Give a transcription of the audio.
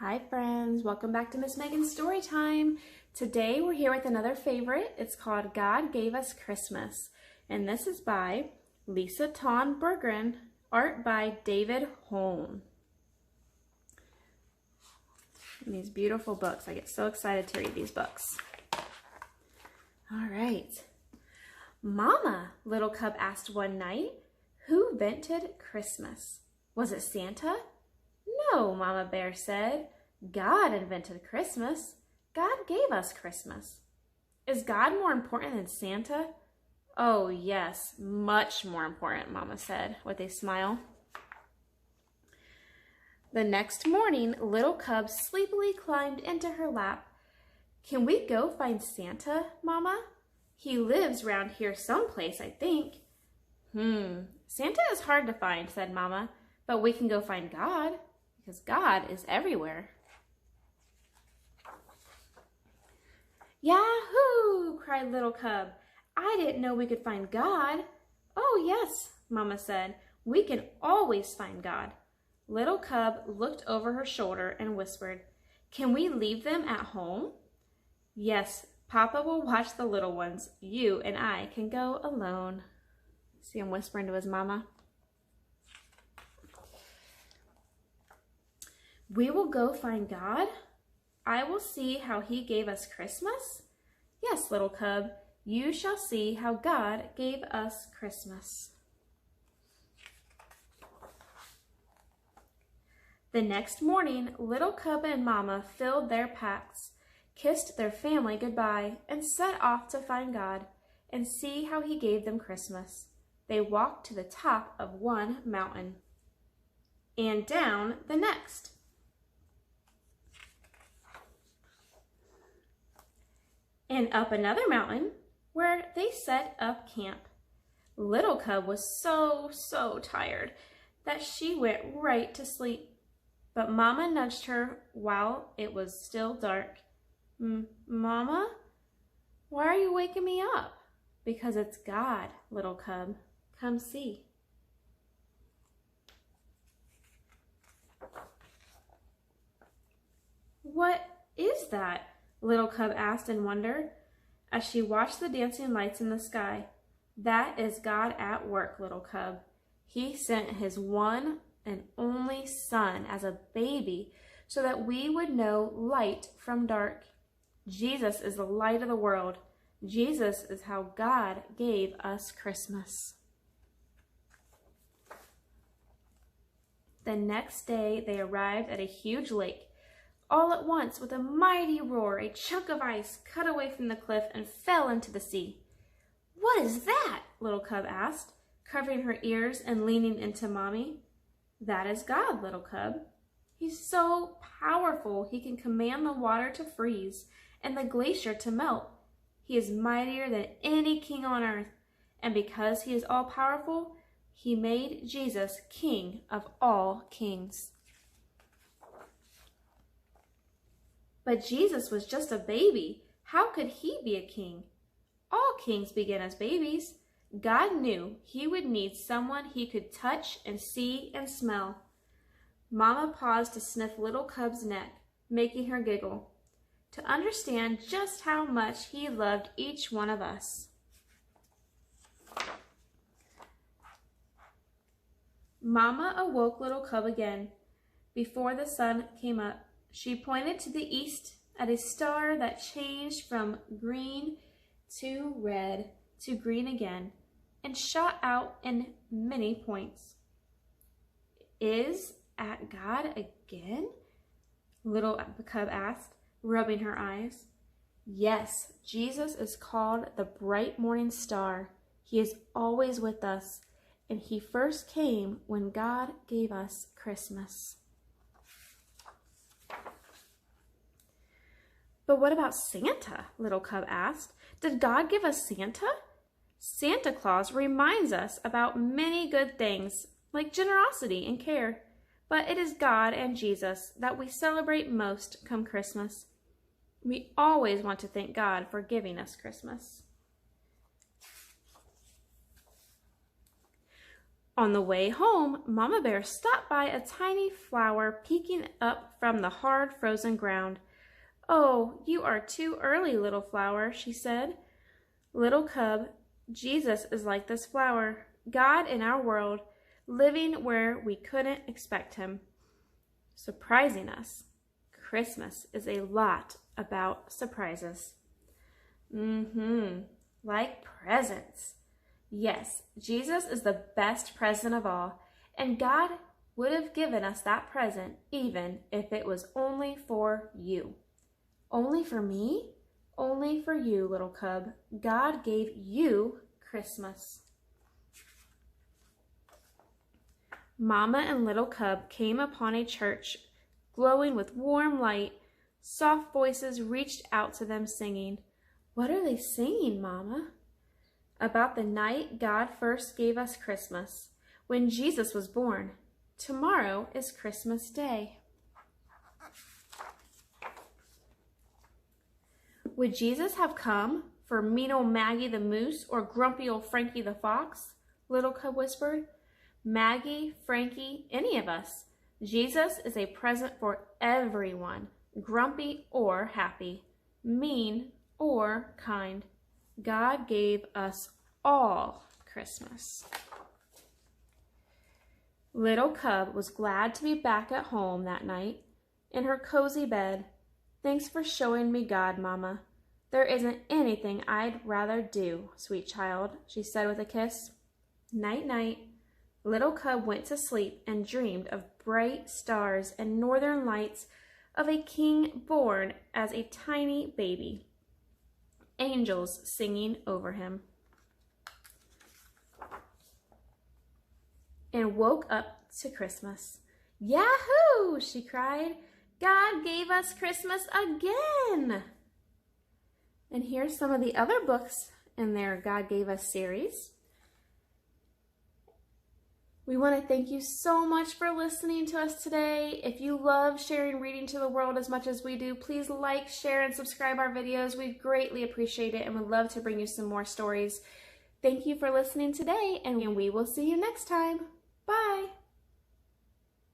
Hi friends, welcome back to Miss Megan's Story Time. Today we're here with another favorite. It's called God Gave Us Christmas, and this is by Tawn Bergren, art by David Hohn. And these beautiful books. I get so excited to read these books. All right. Mama, Little Cub asked one night, who invented Christmas? Was it Santa? No, Mama Bear said. God invented Christmas. God gave us Christmas. Is God more important than Santa? Oh, yes, much more important, Mama said with a smile. The next morning, Little Cub sleepily climbed into her lap. Can we go find Santa, Mama? He lives round here someplace, I think. Santa is hard to find, said Mama, but we can go find God. Because God is everywhere. Yahoo! Cried Little Cub. I didn't know we could find God. Oh, yes, Mama said. We can always find God. Little Cub looked over her shoulder and whispered, can we leave them at home? Yes, Papa will watch the little ones. You and I can go alone. See him whispering to his mama. We will go find God. I will see how he gave us Christmas. Yes, Little Cub, you shall see how God gave us Christmas. The next morning, Little Cub and Mama filled their packs, kissed their family goodbye, and set off to find God and see how he gave them Christmas. They walked to the top of one mountain and down the next. And up another mountain where they set up camp. Little Cub was so tired that she went right to sleep. But Mama nudged her while it was still dark. Mama, why are you waking me up? Because it's God, Little Cub. Come see. What is that? Little Cub asked in wonder as she watched the dancing lights in the sky. That is God at work, Little Cub. He sent his one and only Son as a baby so that we would know light from dark. Jesus is the light of the world. Jesus is how God gave us Christmas. The next day, they arrived at a huge lake. All at once, with a mighty roar, a chunk of ice cut away from the cliff and fell into the sea. What is that? Little Cub asked, covering her ears and leaning into Mommy. That is God, Little Cub. He's so powerful he can command the water to freeze and the glacier to melt. He is mightier than any king on earth, and because he is all-powerful, he made Jesus King of all kings. But Jesus was just a baby. How could he be a king? All kings begin as babies. God knew he would need someone he could touch and see and smell. Mama paused to sniff Little Cub's neck, making her giggle, to understand just how much he loved each one of us. Mama awoke Little Cub again. Before the sun came up, she pointed to the east at a star that changed from green to red to green again and shot out in many points. Is at God again? Little Cub asked, rubbing her eyes. Yes, Jesus is called the bright morning star. He is always with us, and he first came when God gave us Christmas. But what about Santa? Little Cub asked. Did God give us Santa? Santa Claus reminds us about many good things, like generosity and care. But it is God and Jesus that we celebrate most come Christmas. We always want to thank God for giving us Christmas. On the way home, Mama Bear stopped by a tiny flower peeking up from the hard frozen ground. "Oh, you are too early, little flower," she said. "Little cub, Jesus is like this flower, God in our world, living where we couldn't expect him, surprising us. Christmas is a lot about surprises." Like presents. Yes, Jesus is the best present of all, and God would have given us that present even if it was only for you. Only for me? Only for you, little cub. God gave you Christmas. Mama and little cub came upon a church glowing with warm light. Soft voices reached out to them singing. "What are they singing, Mama?" "About the night God first gave us Christmas, when Jesus was born. Tomorrow is Christmas Day." Would Jesus have come for mean old Maggie the moose or grumpy old Frankie the fox? Little cub whispered. Maggie, Frankie, any of us. Jesus is a present for everyone, grumpy or happy, mean or kind. God gave us all Christmas. Little cub was glad to be back at home that night in her cozy bed. "Thanks for showing me God, Mama. There isn't anything I'd rather do, sweet child," she said with a kiss. Night, night. Little cub went to sleep and dreamed of bright stars and northern lights, of a king born as a tiny baby, angels singing over him, and woke up to Christmas. "Yahoo!" she cried. "God gave us Christmas again!" And here's some of the other books in their God Gave Us series. We want to thank you so much for listening to us today. If you love sharing reading to the world as much as we do, please like, share, and subscribe our videos. We greatly appreciate it and would love to bring you some more stories. Thank you for listening today, and we will see you next time. Bye!